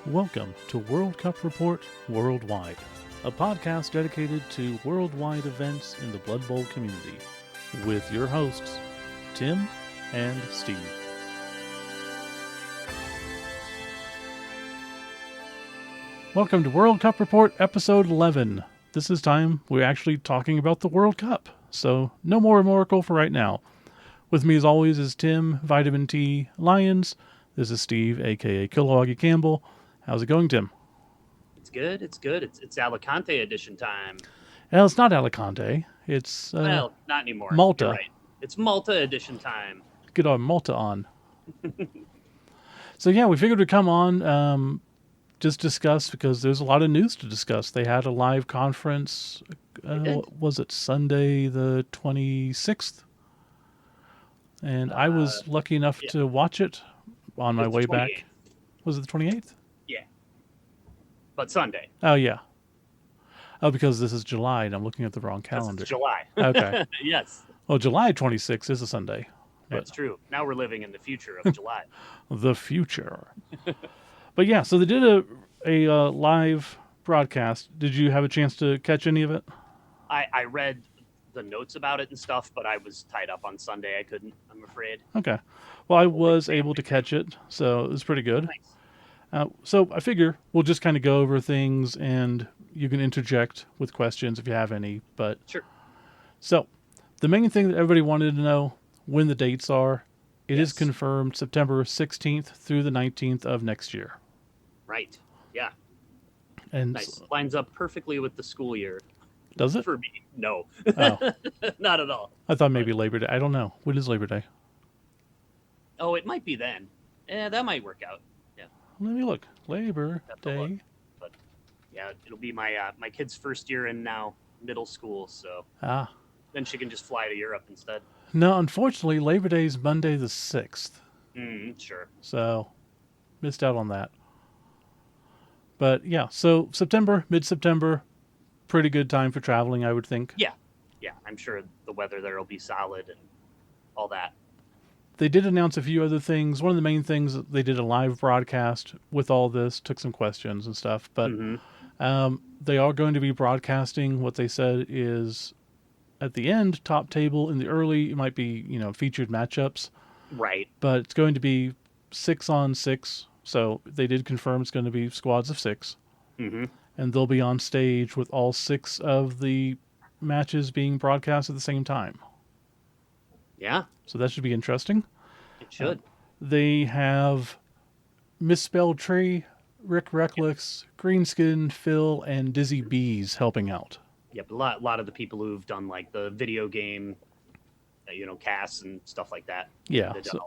Welcome to World Cup Report Worldwide, a podcast dedicated to worldwide events in the Blood Bowl community, with your hosts, Tim and Steve. Welcome to World Cup Report episode 11. This is time we're actually talking about the World Cup, so no more Oracle for right now. With me as always is Tim, Vitamin T Lyons. This is Steve, aka Kilowoggy Campbell. How's it going, Tim? It's good. It's good. It's Alicante edition time. Well, it's not Alicante. It's Well, not anymore. You're Malta. right. It's Malta edition time. Get our Malta on. So yeah, we figured we'd come on, just discuss because there's a lot of news to discuss. They had a live conference. Was it Sunday the 26th? And I was lucky enough yeah. to watch it on my It's the way 28th. back. Was it the 28th? Yeah, but Sunday Oh yeah. Oh, because this is July and I'm looking at the wrong because calendar. it's July. Okay. Yes, Well, July 26th is a Sunday. that's true. Now we're living in the future of July. The future. But yeah, so they did a live broadcast. Did you have a chance to catch any of it? I read the notes about it and stuff, but I was tied up on Sunday. I couldn't. I'm afraid. Okay. Well, I was able to catch it, so it was pretty good. Nice. So I figure we'll just kind of go over things, and you can interject with questions if you have any. But Sure. so the main thing that everybody wanted to know when the dates are, it is Yes. confirmed September 16th through the 19th of next year. Right. Yeah. And Nice. Lines up perfectly with the school year does it? for me. No, Oh, not at all. I thought maybe Labor Day. I don't know. When is Labor Day? Oh, it might be then. That might work out. Yeah. Let me look. Labor Have to look. Day. But yeah, it'll be my kid's first year in now middle school, so Ah. then she can just fly to Europe instead. No, unfortunately, Labor Day is Monday the 6th. Sure. So, missed out on that. But yeah, so September, mid September, pretty good time for traveling, I would think. Yeah, yeah. I'm sure the weather there will be solid and all that. They did announce a few other things. One of the main things, they did a live broadcast with all this, took some questions and stuff. But Mm-hmm. they are going to be broadcasting what they said is at the end, top table. In the early, it might be, featured matchups. Right. But it's going to be 6-on-6. So they did confirm it's going to be squads of 6. Mm-hmm. And they'll be on stage with all 6 of the matches being broadcast at the same time. Yeah, So that should be interesting. it should. They have Misspelled Tree, Rick Reckless, Greenskin, Phil, and Dizzy Bees helping out. Yep. A lot of the people who've done like the video game, casts and stuff like that. Yeah. They've done a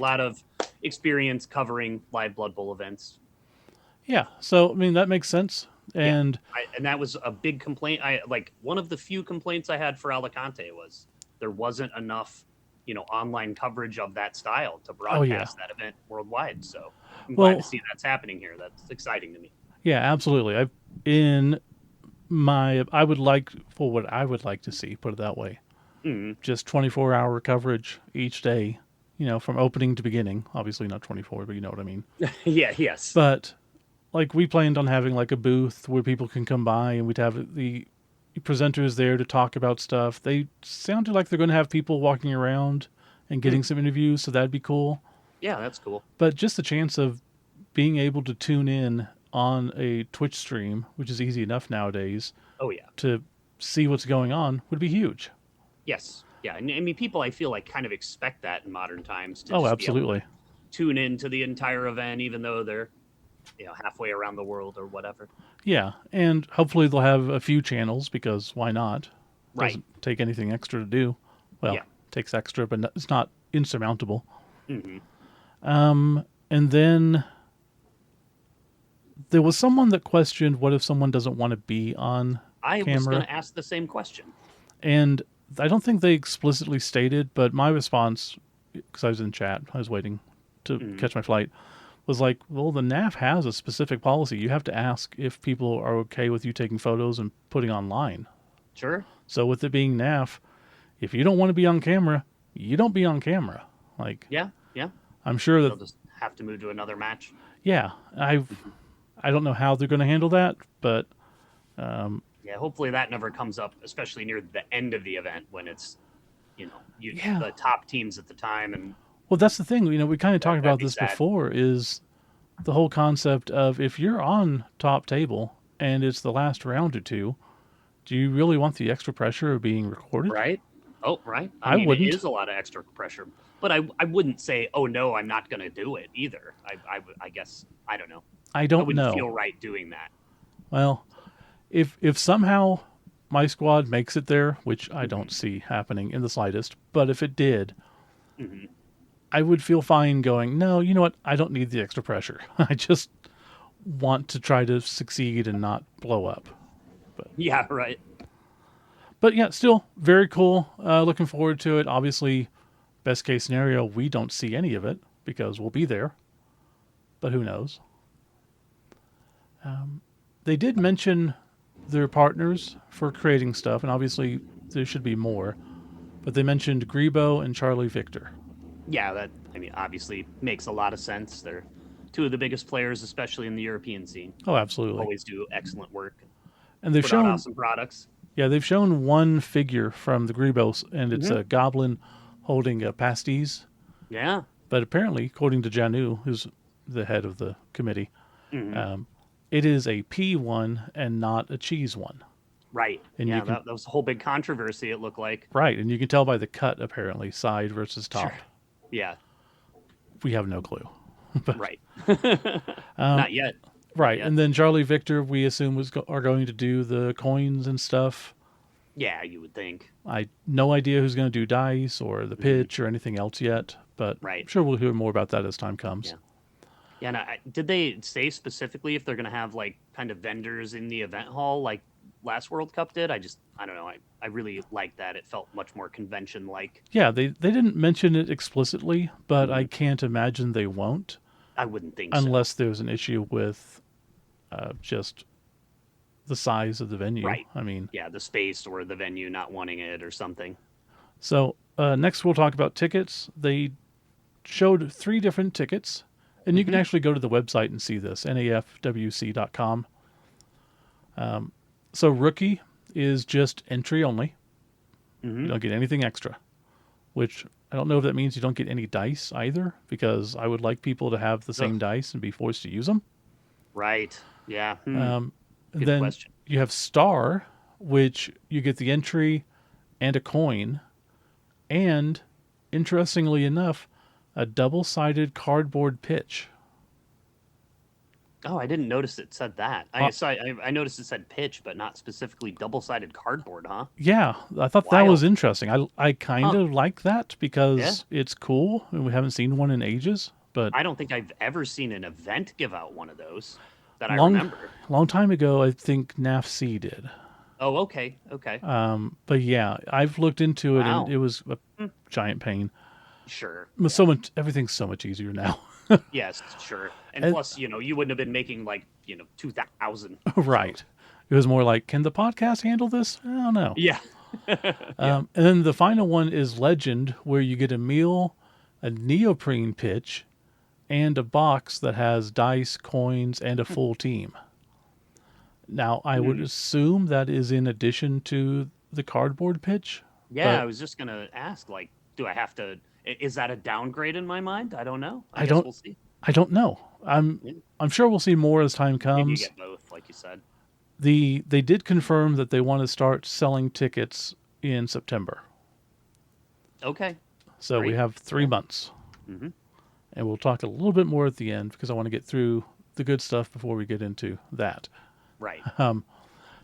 lot of experience covering live Blood Bowl events. Yeah. So, I mean, that makes sense. And And that was a big complaint. One of the few complaints I had for Alicante was there wasn't enough, online coverage of that style to broadcast that event worldwide. So I'm glad to see that's happening here. That's exciting to me. Yeah, absolutely. I would like, for what I would like to see, put it that way, just 24-hour coverage each day, from opening to beginning. Obviously not 24, but you know what I mean. Yeah. Yes. But like we planned on having like a booth where people can come by and we'd have the presenters there to talk about stuff. They sounded like they're going to have people walking around and getting some interviews, so that'd be cool. Yeah, that's cool. But just the chance of being able to tune in on a Twitch stream, which is easy enough nowadays, Oh yeah. to see what's going on would be huge. Yes. Yeah. And I mean, people I feel like kind of expect that in modern times to Oh, just be able absolutely. to tune into the entire event, even though they're halfway around the world or whatever. Yeah, and hopefully they'll have a few channels because why not? Right. Doesn't take anything extra to do. Well, Yeah. takes extra, but it's not insurmountable. Mm-hmm. And then there was someone that questioned what if someone doesn't want to be on I was camera? going to ask the same question. And I don't think they explicitly stated, but my response, because I was in chat, I was waiting to catch my flight, was like, well, the NAF has a specific policy. You have to ask if people are okay with you taking photos and putting online. Sure. So with it being NAF, if you don't want to be on camera, you don't be on camera. Like, Yeah. Yeah. I'm sure They'll that, just have to move to another match. Yeah, I don't know how they're going to handle that, but Yeah, hopefully that never comes up, especially near the end of the event when it's yeah. the top teams at the time, and Well, that's the thing. We kind of talked that'd about be this sad. before. Is the whole concept of if you're on top table and it's the last round or two, do you really want the extra pressure of being recorded? Right? Oh, right. I I mean, it wouldn't. is a lot of extra pressure, but I wouldn't say, oh no, I'm not going to do it either. I guess I don't know. I I don't wouldn't know. feel right doing that. Well, if somehow my squad makes it there, which I don't Hmm. see happening in the slightest, but if it did, Hmm. I would feel fine going, no, you know what? I don't need the extra pressure. I just want to try to succeed and not blow up. But Yeah, right. but yeah, still very cool. Looking forward to it. Obviously, best case scenario, we don't see any of it because we'll be there. But who knows? They did mention their partners for creating stuff, and obviously there should be more. But they mentioned Grebo and Charlie Victor. Yeah, that I mean, obviously makes a lot of sense. They're two of the biggest players, especially in the European scene. Oh, absolutely. Always do excellent work, And they've put out shown, awesome products. yeah, they've shown one figure from the Grebos, and it's Hmm. a goblin holding a pasties. Yeah. But apparently, according to Janu, who's the head of the committee, Hmm. um, it is a pea one and not a cheese one. Right. And you Yeah, can that was a whole big controversy. It looked like. right, and you can tell by the cut apparently, side versus Sure. top. Yeah. We have no clue, but Right. um, Not yet. Not right. yet. And then Charlie Victor, we assume are going to do the coins and stuff. Yeah, you would think. I no idea who's going to do dice or the Hmm. pitch or anything else yet, but I'm Right. sure we'll hear more about that as time comes. Yeah. Yeah. And did they say specifically if they're going to have like kind of vendors in the event hall like last World Cup did? I don't know. I really liked that. It felt much more convention like. Yeah, they didn't mention it explicitly, but I Hmm. can't imagine they won't I wouldn't think so. unless there's an issue with just the size of the venue. Right. I mean, Yeah, the space or the venue not wanting it or something. so next we'll talk about tickets. They showed 3 different tickets, and you can Hmm. actually go to the website and see this, nafwc.com. So rookie is just entry only. You Hmm. don't get anything extra, which I don't know if that means you don't get any dice either, because I would like people to have the Ugh. same dice and be forced to use them. Right. Yeah. And Good then question. you have star, which you get the entry and a coin, and interestingly enough, a double-sided cardboard pitch. Oh, I didn't notice it said that. Uh, I noticed it said pitch, but not specifically double-sided cardboard, huh? yeah, I thought that was Wild. interesting. I kind Huh. of like that Yeah. because it's cool, and we haven't seen one in ages. But I don't think I've ever seen an event give out one of those that I long, remember. long time ago, I think NAFC did. Oh, okay. Okay. But yeah, I've looked into it, and Wow. it was a Hmm. giant pain. Sure. It was Yeah. so much, everything's so much easier now. Yes, sure. And And, plus, you wouldn't have been making like, 2,000. So, right. It was more like, can the podcast handle this? I don't know. yeah. Yeah. And then the final one is Legend, where you get a meal, a neoprene pitch, and a box that has dice, coins, and a full team. Now, I would Hmm. assume that is in addition to the cardboard pitch, Yeah, I but was just gonna ask, like, do I have to? Is that a downgrade in my mind? I don't know. I I guess don't we'll see. I don't know. I'm Yeah. I'm sure we'll see more as time Maybe you comes. get both, like you said. They did confirm that they want to start selling tickets in September. Okay, So we great. have 3 Yeah. months. Hmm. And we'll talk a little bit more at the end because I want to get through the good stuff before we get into that. Right.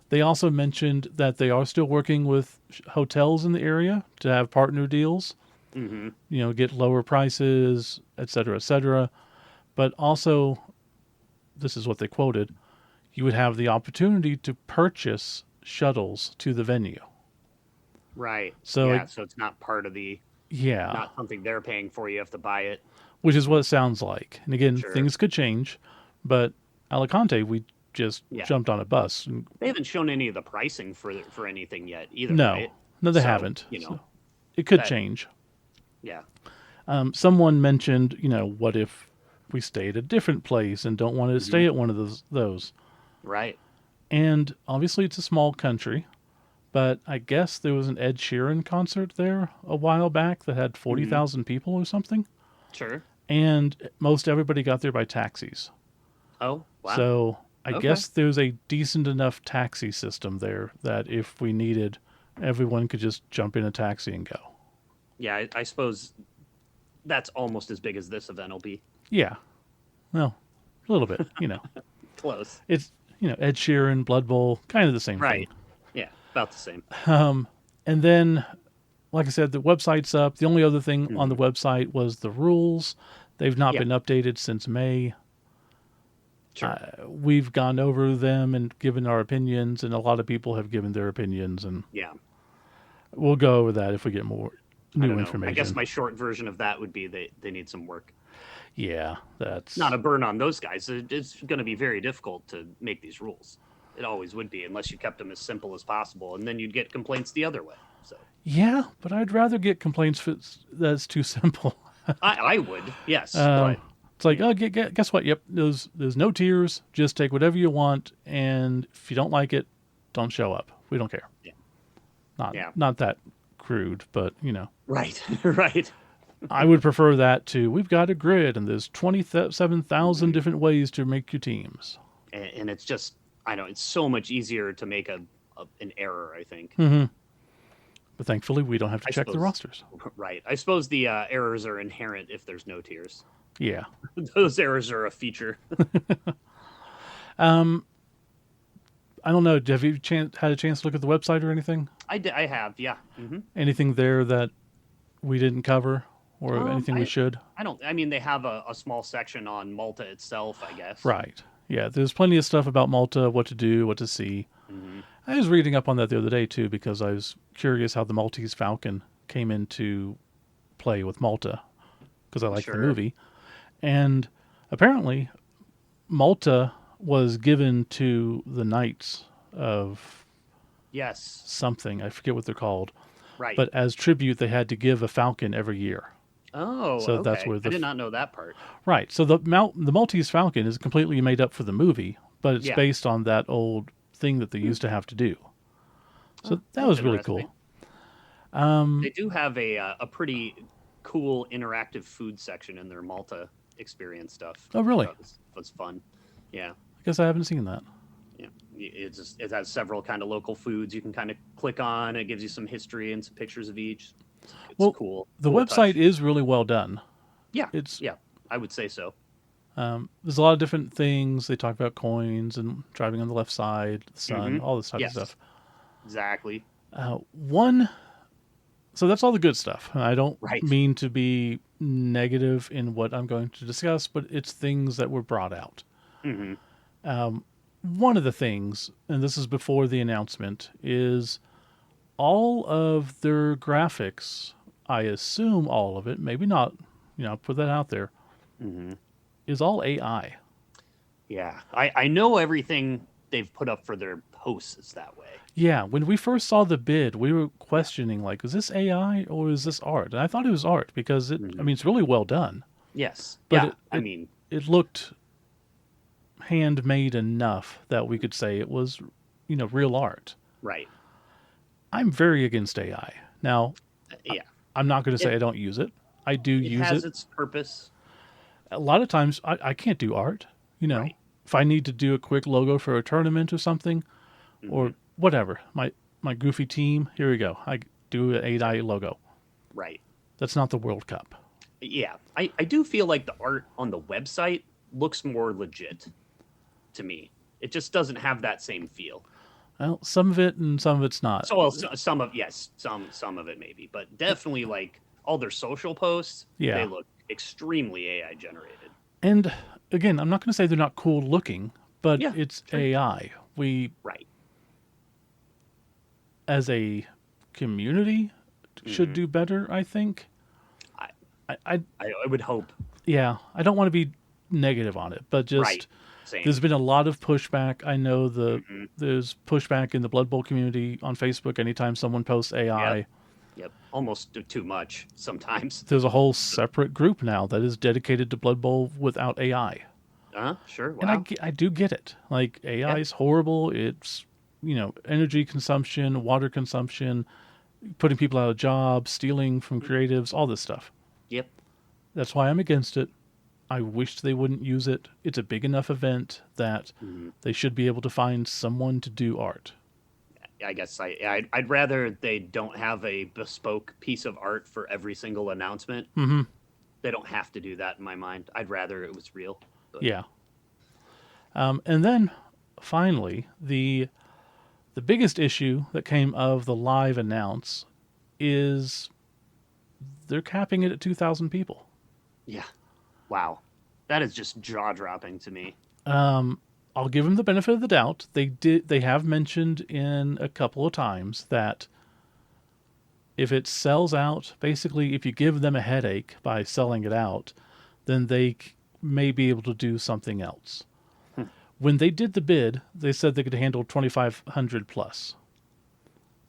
They also mentioned that they are still working with hotels in the area to have partner deals, Hmm. get lower prices, et cetera, et cetera. But also, this is what they quoted, you would have the opportunity to purchase shuttles to the venue. Right. So, Yeah. So it's not part of the, yeah, not something they're paying for. You have to buy it. which is what it sounds like. And again, Sure. things could change, but Alicante, we just Yeah. jumped on a bus. And They haven't shown any of the pricing for anything yet either, no, right? no, they So haven't. you So know it could that. change. Yeah. Someone mentioned, what if we stay at a different place and don't want to Hmm. stay at one of those. Right. And obviously, it's a small country, but I guess there was an Ed Sheeran concert there a while back that had Hmm. 40,000 people or something. Sure. And most everybody got there by taxis. Oh, wow. So I Okay. guess there's a decent enough taxi system there that if we needed, everyone could just jump in a taxi and go. Yeah, I suppose that's almost as big as this event will be. Yeah, well, a little bit, Close. It's, Ed Sheeran, Blood Bowl, kind of the same thing. Right. Yeah, about the same. Um, and then, like I said, the website's up. The only other thing on the Hmm. website was the rules. They've not Yeah, been updated since May. sure. We've gone over them and given our opinions, and a lot of people have given their opinions, and Yeah. we'll go over that if we get more I new don't know. I guess information. my short version of that would be they need some work. Yeah, Not that's a burn on those guys. It's going to be very difficult to make these rules. It always would be, unless you kept them as simple as possible, and then you'd get complaints the other way. So yeah, but I'd rather get complaints that's too simple. I would, yes, Um, but it's like, yeah, oh, guess what? Yep, there's no tiers. Just take whatever you want, and if you don't like it, don't show up. We don't care. yeah, Not yeah, not that crude, but right, right. I would prefer that to we've got a grid and there's 27,000 Mhm. different ways to make your teams. And it's just, I know it's so much easier to make an error. I think. Hmm. But thankfully, we don't have to I check the suppose, rosters. right. I suppose the errors are inherent if there's no tiers. Yeah. Those errors are a feature. Um, I don't know. Have you had a chance to look at the website or anything? I have, yeah. Anything there that we didn't cover or anything we I should? I don't. I mean, they have a small section on Malta itself, I guess. Right. Yeah, there's plenty of stuff about Malta, what to do, what to see. Hmm. I was reading up on that the other day too because I was curious how the Maltese Falcon came into play with Malta because I like the Sure. movie. And apparently, Malta was given to the Knights of Yes. something. I forget what they're called. Right. But as tribute, they had to give a falcon every year. Oh, So that's okay. where I did not know that part. right. So the Maltese Falcon is completely made up for the movie, but it's Yeah. based on that old thing that they Hmm. used to have to do. So Oh, that that's was really interesting. cool. Um, They do have a pretty cool interactive food section in their Malta experience stuff. oh, I really? thought was fun. Yeah. I guess I haven't seen that. Yeah. It has several kind of local foods you can kind of click on. It gives you some history and some pictures of each. It's Well, cool. the Cool website touch. is really well done. Yeah. It's Yeah. I would say so. there's a lot of different things. They talk about coins and driving on the left side, the sun, Hmm. all this type of Yes. stuff. Exactly. One, so that's all the good stuff. And I don't Right. mean to be negative in what I'm going to discuss, but it's things that were brought out. Hmm. One of the things, and this is before the announcement, is all of their graphics. I assume all of it, maybe not. I'll put that out there. Hmm. Is all AI. Yeah. I know everything they've put up for their posts is that way. Yeah, when we first saw the bid, we were questioning like, is this AI or is this art? And I thought it was art because I Hmm. mean, it's really well done, Yes. but Yeah. it I it, mean, it looked handmade enough that we could say it was, real art. right. I'm very against AI. Now, Yeah. I'm not going to say It I don't use it. I do it use has it. its purpose. A lot of times I can't do art, Right. If I need to do a quick logo for a tournament or something Hmm. or whatever, my goofy team, here we go. I do an AI logo. Right. That's not the World Cup. Yeah. I do feel like the art on the website looks more legit to me. It just doesn't have that same feel. Well, some of it and some of it's not. So, well, some of, yes, some of it maybe, but definitely like all their social posts, Yeah. they look extremely AI generated. And again, I'm not going to say they're not cool looking, but Yeah, it's sure. AI. We, Right. as a community, should Hmm. do better, I think. I, I I would hope. yeah, I don't want to be negative on it, but Right. just Same. there's been a lot of pushback. I know Hmm. there's pushback in the Blood Bowl community on Facebook anytime someone posts AI. Yep. Yep. Almost too much sometimes. There's a whole separate group now that is dedicated to Blood Bowl without AI. Sure. And Wow. I do get it. Like AI Yeah. is horrible. It's, energy consumption, water consumption, putting people out of jobs, stealing from creatives, all this stuff. Yep. That's why I'm against it. I wish they wouldn't use it. It's a big enough event that Mhm. they should be able to find someone to do art. I guess I'd rather they don't have a bespoke piece of art for every single announcement. Mm-hmm. They don't have to do that in my mind. I'd rather it was real. But Yeah. And then finally, the biggest issue that came of the live announce is they're capping it at 2,000 people. yeah. Wow. That is just jaw dropping to me. I'll give them the benefit of the doubt. They have mentioned in a couple of times that if it sells out, basically if you give them a headache by selling it out, then they may be able to do something else. Hmm. When they did the bid, they said they could handle 2,500 plus.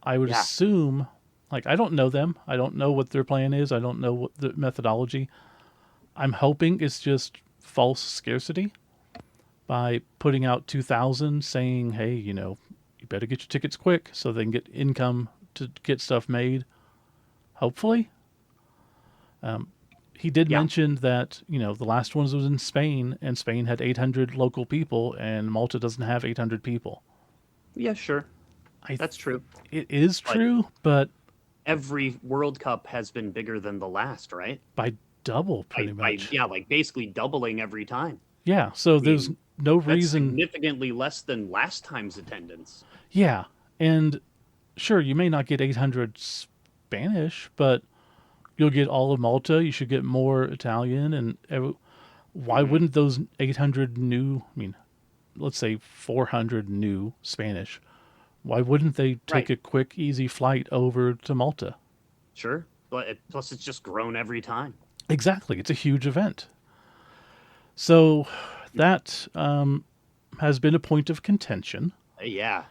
I would Yeah. assume, like, I don't know them. I don't know what their plan is. I don't know what the methodology. I'm hoping it's just false scarcity by putting out 2,000, saying, hey, you better get your tickets quick so they can get income to get stuff made. Hopefully. He did Yeah. mention that, the last one was in Spain, and Spain had 800 local people, and Malta doesn't have 800 people. Yeah, sure. I th- That's true. it is But true, but every World Cup has been bigger than the last, right? by double, pretty By much. yeah, like basically doubling every time. Yeah, so I there's mean, no that's reason. significantly less than last time's attendance. Yeah, and sure, you may not get 800 Spanish, but you'll get all of Malta. You should get more Italian, and why Hmm. wouldn't those 800 new? I mean, let's say 400 new Spanish. Why wouldn't they take Right. a quick, easy flight over to Malta? Sure. But plus, it's just grown every time. Exactly, it's a huge event. So that has been a point of contention, Yeah,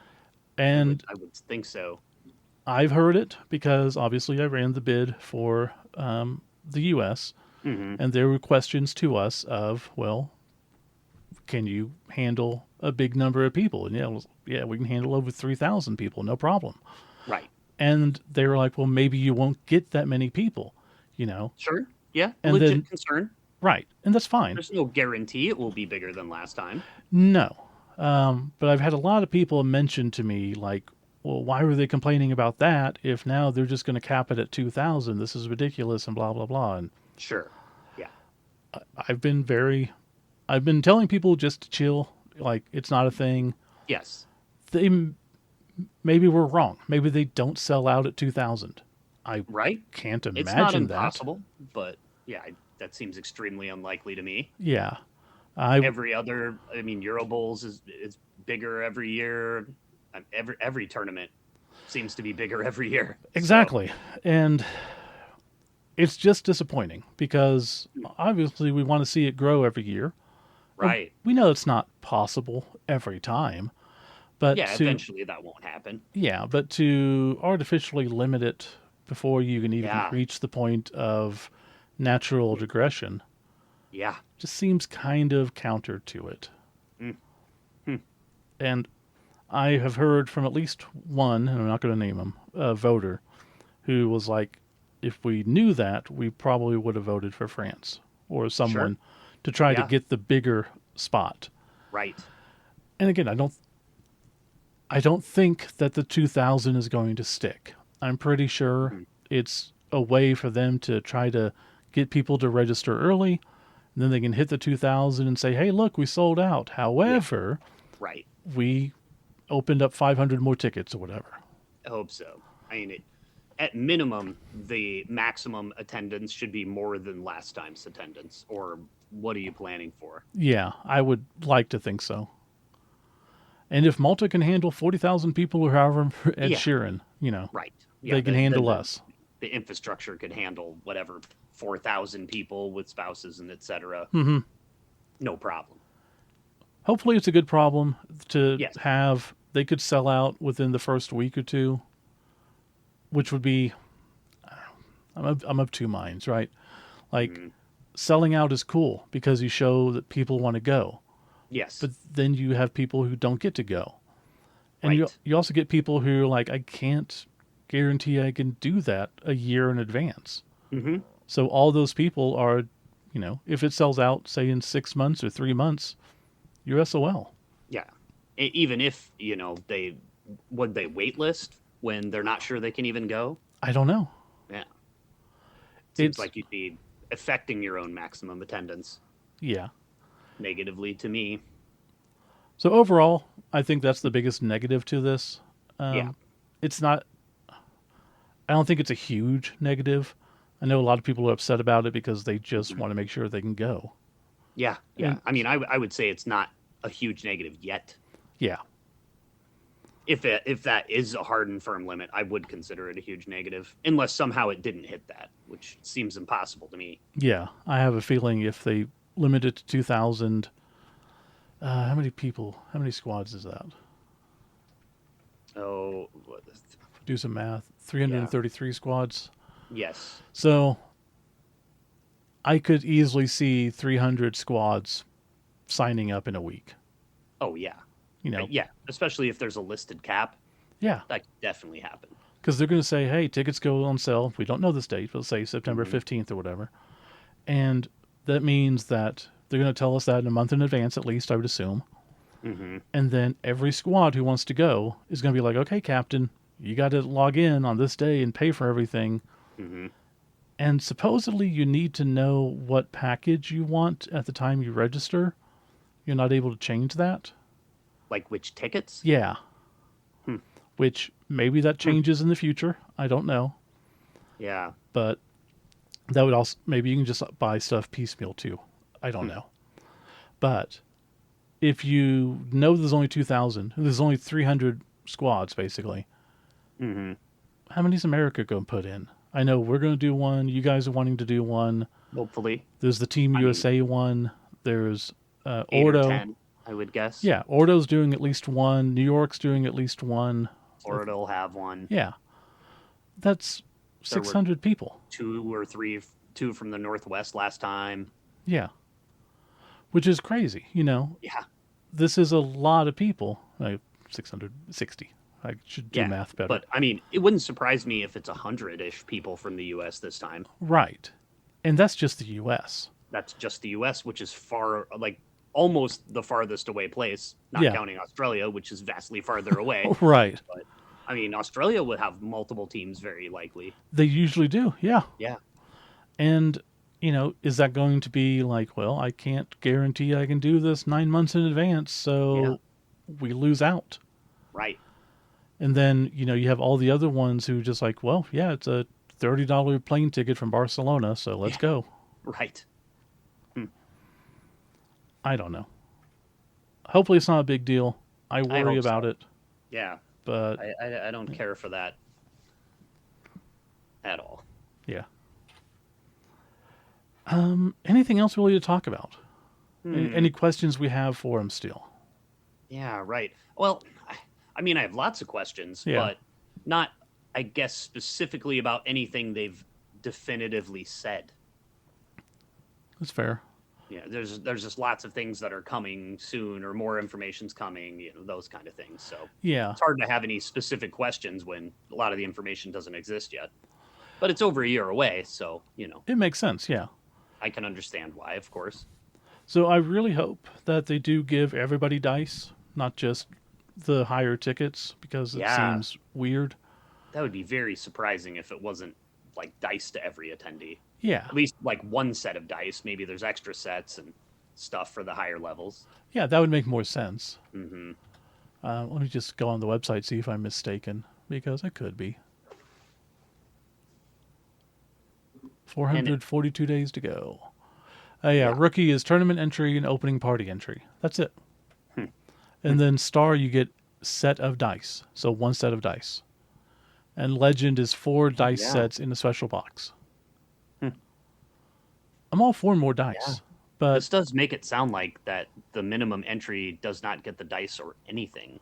and I would think so. I've heard it because obviously I ran the bid for the U.S. Hmm. and there were questions to us of, well, can you handle a big number of people? And yeah, we can handle over 3,000 people, no problem. Right. And they were like, well, maybe you won't get that many people, you know? Sure. Yeah. And then, Legit concern. right, and that's fine. There's no guarantee it will be bigger than last time. No. But I've had a lot of people mention to me, like, well, why were they complaining about that if now they're just going to cap it at 2,000? This is ridiculous and blah, blah, blah. And Sure. Yeah. I've been very, I've been telling people just to chill, like, it's not a thing. Yes. They maybe were wrong. Maybe they don't sell out at 2,000. I Right. can't It's not imagine that. impossible, but yeah, that seems extremely unlikely to me. Yeah. I Every other, I mean, Euro Bowls is bigger every year. Every tournament seems to be bigger every year. So, exactly. And it's just disappointing because obviously we want to see it grow every year. right. We know it's not possible every time, but Yeah, to eventually that won't happen. but to artificially limit it before you can even Yeah. reach the point of natural digression Yeah. just seems kind of counter to it. Mm. Hmm. And I have heard from at least one, and I'm not going to name him, a voter, who was like, if we knew that, we probably would have voted for France or Sure. someone to try to Yeah. get the bigger spot. Right. And again, I don't think that the 2000 is going to stick. I'm pretty sure Mhm. it's a way for them to try to get people to register early. And then they can hit the 2000 and say, hey, look, we sold out. Yeah. However, Right. we opened up 500 more tickets or whatever. I hope so. I mean, at minimum, the maximum attendance should be more than last time's attendance. Or what are you planning for? Yeah, I would like to think so. And if Malta can handle 40,000 people or however Ed Yeah. Sheeran, Right. Yeah. they can handle us. The infrastructure could handle whatever 4,000 people with spouses and etc. Hmm. No problem. Hopefully, it's a good problem to Yes. have. They could sell out within the first week or two, which would be I'm of two minds, right? Like Mhm. selling out is cool because you show that people want to go, Yes. but then you have people who don't get to go, and Right. you also get people who are like, I can't guarantee I can do that a year in advance. Hmm. So all those people are, if it sells out, say in 6 months or 3 months, you're SOL. Yeah. Even if, they would they wait list when they're not sure they can even go? I don't know. Yeah. Seems It's like you'd be affecting your own maximum attendance yeah. negatively to me. So overall, I think that's the biggest negative to this. Yeah. It's not. I don't think it's a huge negative. I know a lot of people are upset about it because they just Mhm. want to make sure they can go. Yeah. Yeah. And I mean, I would say it's not a huge negative yet. yeah, If that is a hard and firm limit, I would consider it a huge negative, unless somehow it didn't hit that, which seems impossible to me. yeah. I have a feeling if they limit it to 2,000, how many people? How many squads is that? Oh, Do some math. yeah. 333 squads. Yes. So I could easily see 300 squads signing up in a week. Oh, yeah. You know, Yeah. Especially if there's a listed cap, yeah, that could definitely happen. because they're going to say, "Hey, tickets go on sale." We don't know this date, but let's say September Hmm. 15th or whatever, and that means that they're going to tell us that in a month in advance, at least I would assume. Hmm. And then every squad who wants to go is going to be like, "Okay, Captain, you got to log in on this day and pay for everything." Hmm. And supposedly, you need to know what package you want at the time you register. You're not able to change that. Like which tickets? Yeah, Hmm. which maybe that Hmm. changes in the future. I don't know, Yeah. but that would also maybe you can just buy stuff piecemeal too. I don't Hmm. know, but if you know there's only 2,000, there's only 300 squads basically. Hmm. How many's America going to put in? I know we're going to do one. You guys are wanting to do one. Hopefully. There's the Team I mean, USA one. There's 8 or 10, Ordo. I would guess. Yeah, Ordo's doing at least one. New York's doing at least one. Florida will have one. Yeah, that's There were 600 people. 2 or 3, two from the Northwest last time. Yeah, which is crazy. Yeah. This is a lot of people. Like 660. I should do Yeah. math better. But I mean, it wouldn't surprise me if it's 100-ish people from the US this time. Right. And that's just the US. That's just the US, which is far, like almost the farthest away place, not Yeah. counting Australia, which is vastly farther away. Right. But I mean, Australia would have multiple teams very likely. They usually do. Yeah. Yeah. And, is that going to be like, well, I can't guarantee I can do this 9 months in advance, Yeah. so we lose out. Right. And then, you have all the other ones who just like, well, yeah, it's a $30 plane ticket from Barcelona, so let's Yeah. go. Right. Hmm. I don't know. Hopefully it's not a big deal. I I worry hope about so. it, Yeah. but I don't care for that at all. yeah. Anything else really to talk about? Hmm. Any questions we have for him still? Yeah, right. Well, I mean, I have lots of questions, Yeah, but not, I guess, specifically about anything they've definitively said. that's fair. Yeah, there's just lots of things that are coming soon, or more information's coming, those kind of things. So Yeah, it's hard to have any specific questions when a lot of the information doesn't exist yet. But it's over a year away, so it makes sense. Yeah. I can understand why, of course. So I really hope that they do give everybody dice, not just the higher tickets, because it Yeah, seems weird. that would be very surprising if it wasn't like dice to every attendee. Yeah. At least like one set of dice. Maybe there's extra sets and stuff for the higher levels. Yeah, that would make more sense. Hmm. Let me just go on the website, see if I'm mistaken, because I could be. And 442 days to go. Yeah, yeah. rookie is tournament entry and opening party entry. That's it. Hmm. And then star, you get set of dice. So one set of dice. And legend is four Oh, dice yeah. sets in a special box. Hmm. I'm all for more Yeah. dice. But This does make it sound like that the minimum entry does not get the dice or anything.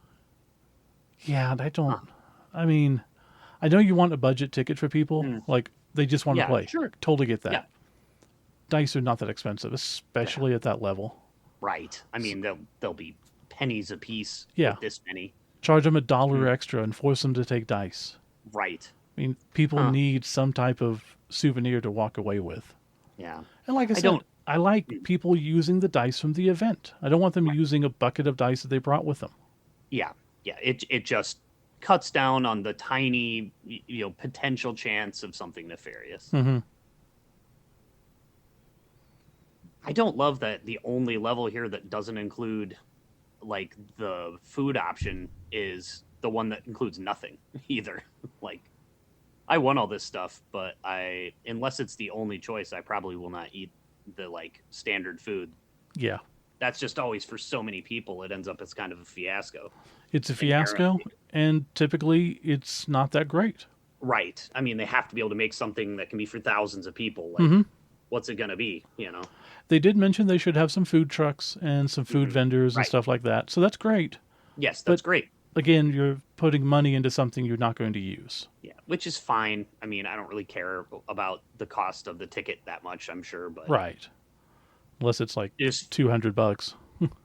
yeah, Huh. I mean, I know you want a budget ticket for people. Hmm. Like, They just want to Yeah, play. sure. Totally get that. Yeah. Dice are not that expensive, especially at that level. Right. I mean, they'll be pennies a piece Yeah. with this many. Charge them $1 extra and force them to take dice. Right. I mean, people need some type of souvenir to walk away with. Yeah. And like I said, I like people using the dice from the event. I don't want them using a bucket of dice that they brought with them. Yeah. Yeah. It just cuts down on the tiny, potential chance of something nefarious. Mm-hmm. I don't love that the only level here that doesn't include like the food option is the one that includes nothing either. Like, I want all this stuff, but unless it's the only choice, I probably will not eat the like standard food. Yeah. That's just always for so many people. It ends up as kind of a fiasco. It's a fiasco, and typically it's not that great. Right. I mean, they have to be able to make something that can be for thousands of people. Like, what's it going to be, They did mention they should have some food trucks and some food vendors and stuff like that. So that's great. Yes, that's great. Again, you're putting money into something you're not going to use. Yeah, which is fine. I mean, I don't really care about the cost of the ticket that much, I'm sure. But right. Unless it's like just $200.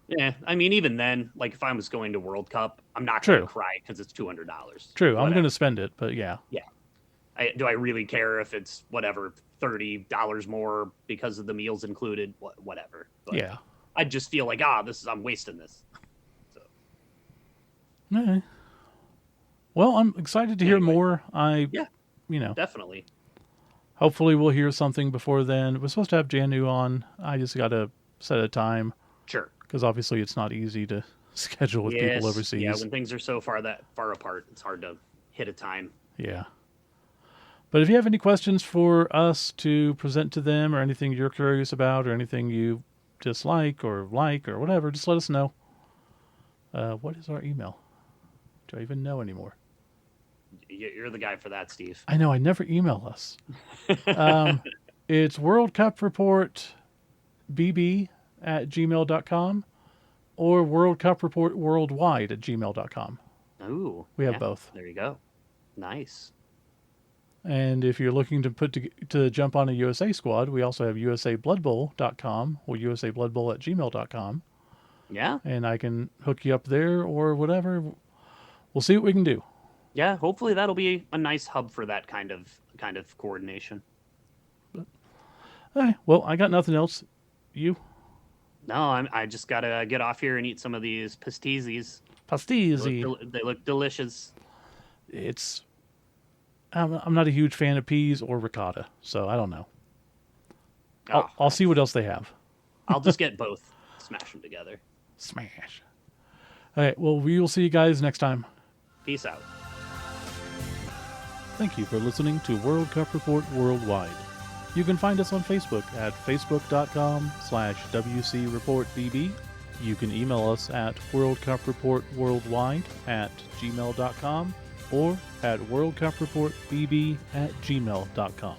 Yeah, I mean, even then, like if I was going to World Cup, I'm not going to cry because it's $200. True, I'm going to spend it, but yeah. Yeah. Do I really care if it's whatever $30 more because of the meals included? Whatever. But yeah. I just feel like I'm wasting this. So. Okay. Well, I'm excited to hear more. Definitely. Hopefully, we'll hear something before then. We're supposed to have Janu on. I just got to set a time. Sure. Because obviously, it's not easy to schedule with people overseas. Yeah, when things are so far apart, it's hard to hit a time. Yeah. But if you have any questions for us to present to them, or anything you're curious about, or anything you dislike or whatever, just let us know. What is our email? Do I even know anymore? You're the guy for that, Steve. I know. I never email us. It's World Cup Report bb@gmail.com or World Cup Report Worldwide @gmail.com. Ooh. We have both. There you go. Nice. And if you're looking to jump on a USA squad, we also have usabloodbowl.com or usabloodbowl@gmail.com. Yeah. And I can hook you up there or whatever. We'll see what we can do. Yeah, hopefully that'll be a nice hub for that kind of coordination. Well, I got nothing else. You? No, I just gotta get off here and eat some of these pastéis. They look delicious. I'm not a huge fan of peas or ricotta, so I don't know. I'll see what else they have. I'll just get both. Smash them together. Smash. All right, well, we will see you guys next time. Peace out. Thank you for listening to World Cup Report Worldwide. You can find us on Facebook at facebook.com/WC Report BB. You can email us at worldcupreportworldwide@gmail.com or at worldcupreportbb@gmail.com.